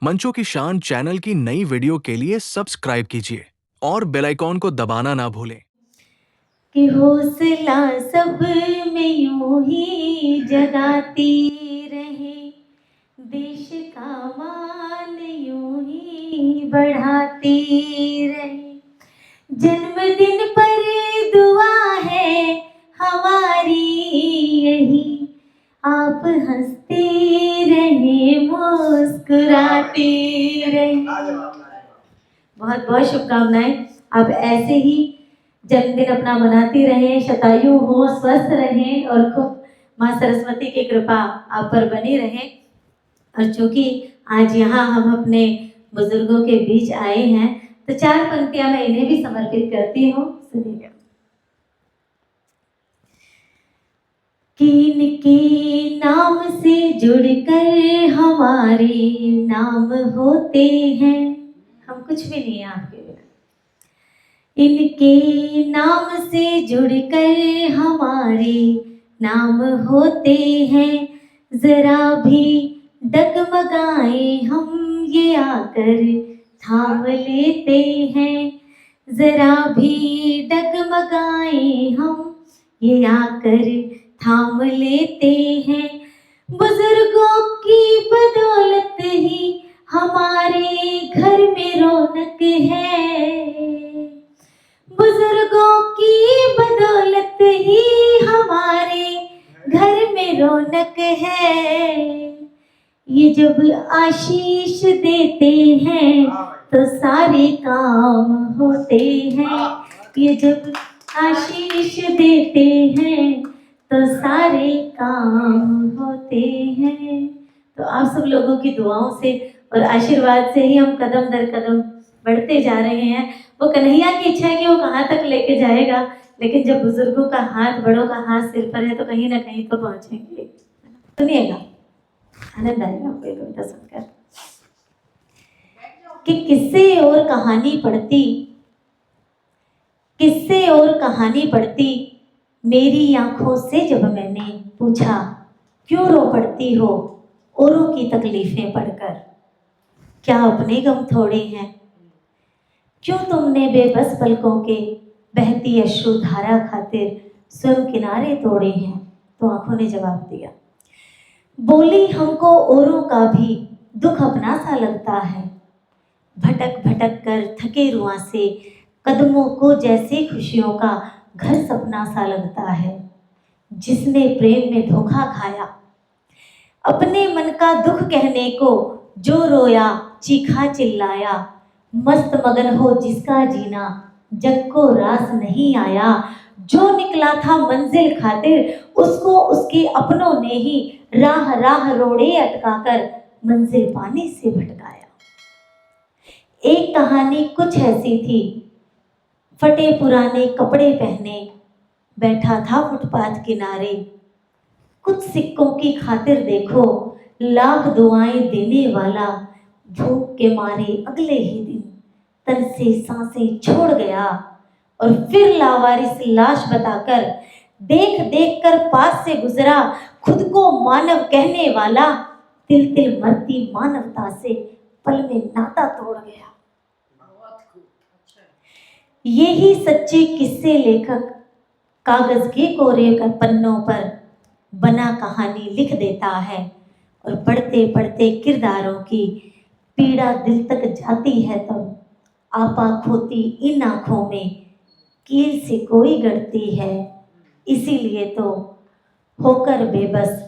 मंचो की शान चैनल की नई वीडियो के लिए सब्सक्राइब कीजिए और बेल आइकॉन को दबाना ना भूलें। कि हौसला सब में यूं ही जगाती रहे, देश का मान यूं ही बढ़ाती रहे। जन्मदिन पर दुआ है हमारी यही, आप हंसते रहे मुस्कुराते रहे। बहुत बहुत शुभकामनाएं। आप ऐसे ही जन्मदिन अपना मनाती रहें, शतायु हो, स्वस्थ रहें और खूब माँ सरस्वती की कृपा आप पर बनी रहे। और चूंकि आज यहाँ हम अपने बुजुर्गों के बीच आए हैं तो 4 पंक्तियां मैं इन्हें भी समर्पित करती हूँ। सुनिएगा। किनके नाम से जुड़कर हमारे नाम होते हैं, हम कुछ भी नहीं है आपके बिना। इनके नाम से जुड़कर हमारे नाम होते हैं, जरा भी डगमगाए हम ये आकर थाम लेते हैं। जरा भी डगमगाए हम ये आकर थाम लेते हैं। बुजुर्गों की बदौलत ही हमारे घर में रौनक है, बुजुर्गों की बदौलत ही हमारे घर में रौनक है। ये जब आशीष देते हैं तो सारे काम होते हैं। ये जब आशीष देते हैं तो सारे काम होते हैं। तो आप सब लोगों की दुआओं से और आशीर्वाद से ही हम कदम दर कदम बढ़ते जा रहे हैं। वो कन्हैया की इच्छा है कि वो कहाँ तक लेके जाएगा, लेकिन जब बुजुर्गों का हाथ, बड़ों का हाथ सिर पर है तो कहीं ना कहीं तो पहुंचेंगे। सुनिएगा, आनंद आएगा आपको ये कविता सुनकर। कि किस्से और कहानी पढ़ती, किस्से और कहानी पढ़ती मेरी आंखों से जब मैंने पूछा, क्यों रो पड़ती हो औरों की तकलीफें पढ़कर, क्या अपने गम थोड़े हैं, क्यों तुमने बेबस पलकों के बहती अश्रुधारा खातिर स्वयं किनारे तोड़े हैं। तो आंखों ने जवाब दिया, बोली हमको औरों का भी दुख अपना सा लगता है, भटक भटक कर थके रुआ से कदमों को जैसे खुशियों का घर सपना सा लगता है। जिसने प्रेम में धोखा खाया, अपने मन का दुख कहने को जो रोया चीखा चिल्लाया, मस्त मगन हो जिसका जीना जग को रास नहीं आया। जो निकला था मंजिल खातिर उसको उसके अपनों ने ही राह राह रोड़े अटकाकर मंजिल पाने से भटकाया। एक कहानी कुछ ऐसी थी, फटे पुराने कपड़े पहने बैठा था फुटपाथ किनारे, कुछ सिक्कों की खातिर देखो लाख दुआएं देने वाला भूख के मारे अगले ही दिन तन से सांसें छोड़ गया। और फिर लावारिस लाश बताकर देख देख कर पास से गुजरा खुद को मानव कहने वाला, तिल तिल मरती मानवता से पल में नाता तोड़ गया। यही सच्चे किस्से लेखक कागज के कोरे पन्नों पर बना कहानी लिख देता है, और पढ़ते पढ़ते किरदारों की पीड़ा दिल तक जाती है। तब आपा खोती इन आँखों में कील से कोई गढ़ती है, इसीलिए तो होकर बेबस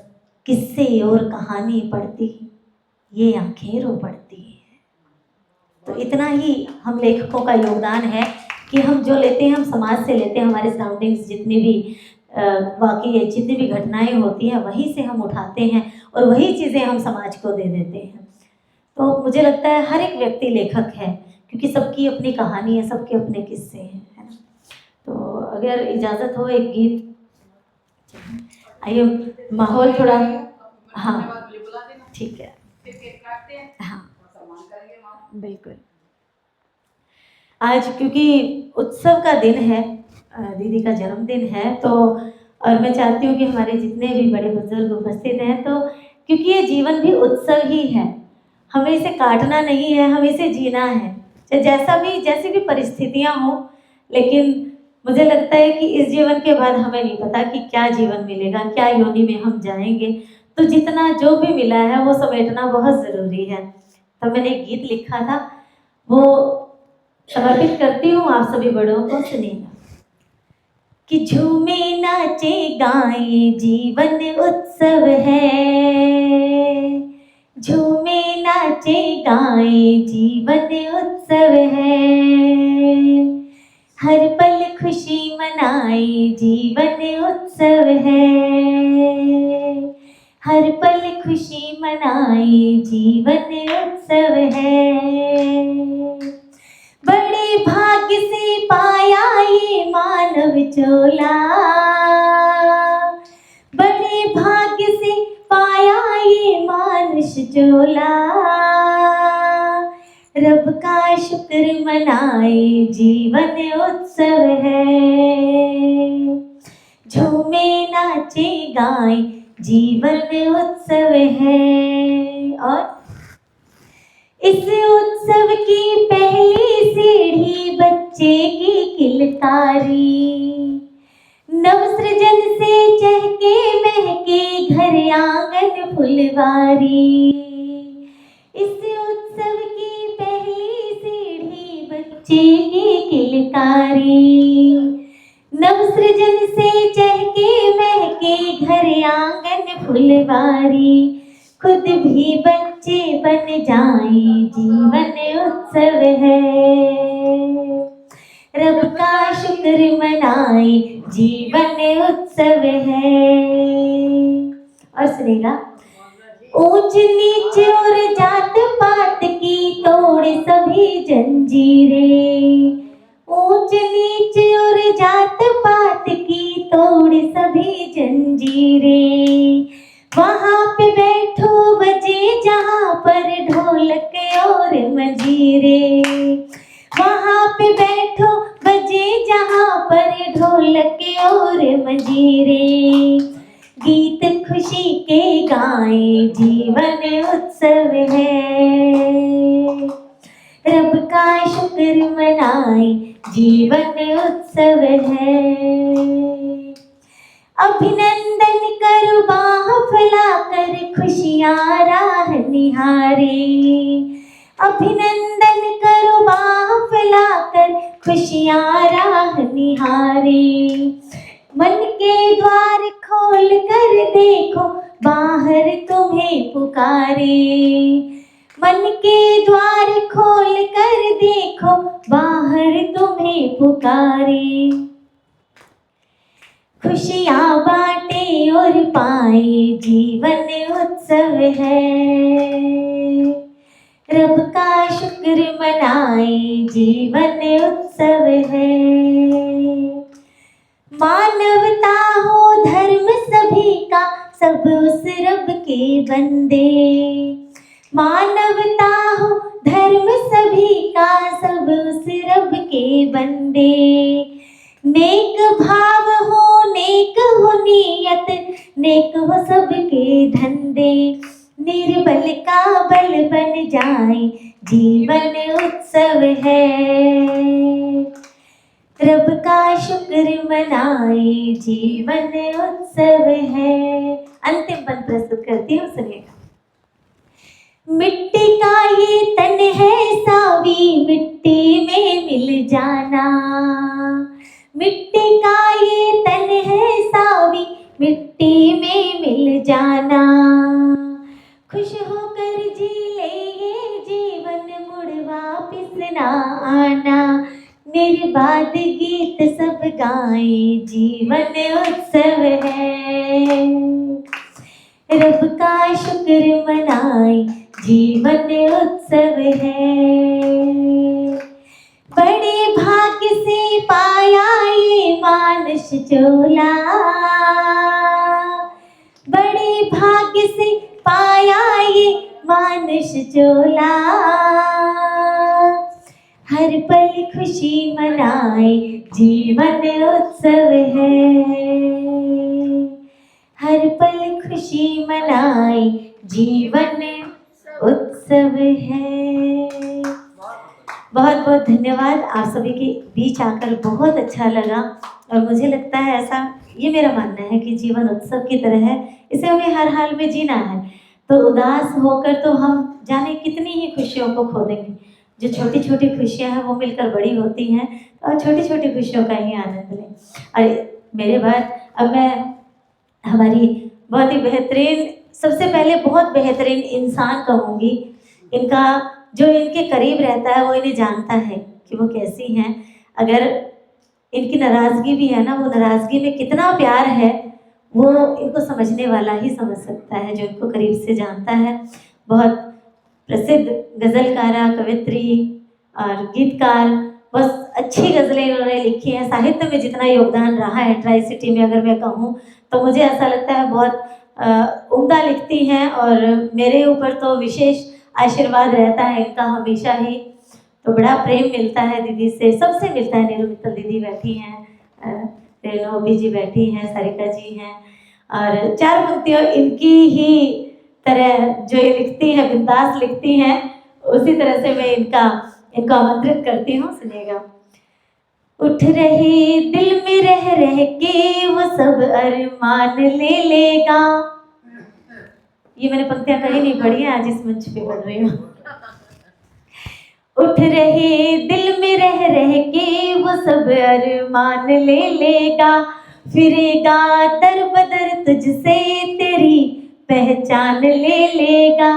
किस्से और कहानी पढ़ती ये आंखें रो पड़ती है। तो इतना ही हम लेखकों का योगदान है कि हम जो लेते हैं हम समाज से लेते हैं। हमारे सराउंडिंग्स जितनी भी वाकई जितनी भी घटनाएं होती हैं वहीं से हम उठाते हैं और वही चीज़ें हम समाज को दे देते हैं। तो मुझे लगता है हर एक व्यक्ति लेखक है, क्योंकि सबकी अपनी कहानी है, सबके अपने किस्से हैं, है ना। तो अगर इजाज़त हो एक गीत, आइए माहौल थोड़ा, हाँ ठीक है, हाँ बिल्कुल। आज क्योंकि उत्सव का दिन है, दीदी का जन्मदिन है, तो और मैं चाहती हूँ कि हमारे जितने भी बड़े बुजुर्ग उपस्थित हैं, तो क्योंकि ये जीवन भी उत्सव ही है हमें इसे काटना नहीं है, हमें इसे जीना है, चाहे जैसी भी परिस्थितियां हो। लेकिन मुझे लगता है कि इस जीवन के बाद हमें नहीं पता कि क्या जीवन मिलेगा, क्या योनि में हम जाएंगे। तो जितना जो भी मिला है वो समेटना बहुत ज़रूरी है। तो मैंने एक गीत लिखा था, वो समर्पित करती हूँ आप सभी बड़ों को, सुनिएगा। कि झूमे नाचे गाए जीवन उत्सव है, झूमे नाचे गाए जीवन उत्सव है, हर पल खुशी मनाए जीवन उत्सव है, हर पल खुशी मनाए जीवन उत्सव है। बड़े भाग्य से पाया ये मानव चोला, बड़े भाग्य से पाया ये मानुष चोला, रब का शुक्र मनाए जीवन उत्सव है, झूमे नाचे गाए जीवन उत्सव है। और इस उत्सव की पहली सीढ़ी बच्चे की किलकारी, नवसृजन से चहके महके घर आंगन फुलवारी। इस उत्सव की पहली सीढ़ी बच्चे की किलकारी, नवसृजन से चहके महके घर आंगन फुलवारी, खुद भी बच्चे बन जाए जीवन उत्सव है, रब का शुक्र मनाए जीवन उत्सव है। और सुनेगा, ऊंच नीच और जात पात की तोड़ सभी जंजीरें, ऊंच नीच और जात पात की तोड़ सभी जंजीरें, वहाँ पे बैठो बजे जहाँ पर ढोलक और मंजीरे, वहाँ पे बैठो बजे जहाँ पर ढोलक और मंजीरे, गीत खुशी के गाए जीवन उत्सव है, रब का शुक्र मनाए जीवन उत्सव है। अभिनंदन करो बाह फैलाकर खुशियाँ राह निहारे, अभिनंदन करो बाह फैलाकर खुशियाँ राह निहारे, मन के द्वार खोल कर देखो बाहर तुम्हें पुकारे, मन के द्वार खोल कर देखो बाहर तुम्हें पुकारे, खुशियाँ बांटे और पाए जीवन उत्सव है, रब का शुक्र मनाए जीवन उत्सव है। मानवता हो धर्म सभी का, सब उस रब के बंदे, मानवता हो धर्म सभी का, सब उस रब के बंदे, नेक भाव हो नेक हो नियत, नेक हो सबके धंधे, निर्बल का बल बन जाए जीवन उत्सव है, रब का शुक्र मनाए जीवन उत्सव है। अंतिम पद प्रस्तुत करती हूँ, सुनिएगा। मिट्टी का ये तन है सावी, मिट्टी में मिल जाना, मिट्टी का ये तन है सावी, मिट्टी में मिल जाना, खुश होकर जी ले ये जीवन, मुड़ वापिस ना आना, निर्बाध गीत सब गाए जीवन उत्सव है, रब का शुक्र मनाए जीवन उत्सव है, बड़े भाग्य से पाया ये मानुष चोला, बड़े भाग्य से पाया ये मानुष चोला, हर पल खुशी मनाए जीवन उत्सव है, हर पल खुशी मनाए जीवन उत्सव। उत्सव है। बहुत बहुत धन्यवाद, आप सभी के बीच आकर बहुत अच्छा लगा। और मुझे लगता है ऐसा, ये मेरा मानना है कि जीवन उत्सव की तरह है, इसे हमें हर हाल में जीना है। तो उदास होकर तो हम जाने कितनी ही खुशियों को खो देंगे। जो छोटी छोटी खुशियां हैं वो मिलकर बड़ी होती हैं, और छोटी छोटी खुशियों का ही आनंद लें। और मेरे बाद अब मैं हमारी बहुत ही बेहतरीन, सबसे पहले बहुत बेहतरीन इंसान कहूँगी। इनका जो इनके करीब रहता है वो इन्हें जानता है कि वो कैसी हैं। अगर इनकी नाराज़गी भी है ना, वो नाराज़गी में कितना प्यार है वो इनको समझने वाला ही समझ सकता है, जो इनको करीब से जानता है। बहुत प्रसिद्ध गज़लकारा, कवित्री और गीतकार, बहुत अच्छी गज़लें इन्होंने लिखी हैं। साहित्य में जितना योगदान रहा है ट्राई सिटी में, अगर मैं कहूँ तो मुझे ऐसा लगता है बहुत उम्दा लिखती हैं। और मेरे ऊपर तो विशेष आशीर्वाद रहता है इनका हमेशा ही। तो बड़ा प्रेम मिलता है दीदी से, सबसे मिलता है। नीरू मित्तल दीदी बैठी हैं, रेणु अभी जी बैठी हैं, सारिका जी हैं, और चार पंक्तियों इनकी ही तरह जो ये लिखती हैं, बिंदास लिखती हैं, उसी तरह से मैं इनको आमंत्रित करती हूँ। सुनिएगा। उठ रही दिल में रह के वो सब अरमान ले लेगा। ये मैंने पंक्तियां कहीं नहीं पढ़ी है, आज इस मंच पे पढ़ रही हूँ। उठ रही दिल में रह के वो सब अरमान ले लेगा, फिरेगा दर बदर तुझसे तेरी पहचान ले लेगा।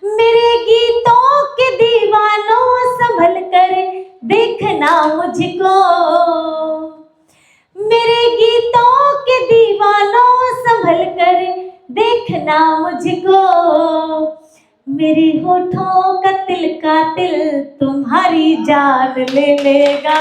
मेरे गीतों के दीवानों संभल कर देखना मुझको, मेरे गीतों के दीवानों संभल कर देखना मुझको। मेरे होठों का तिल तुम्हारी जान ले लेगा।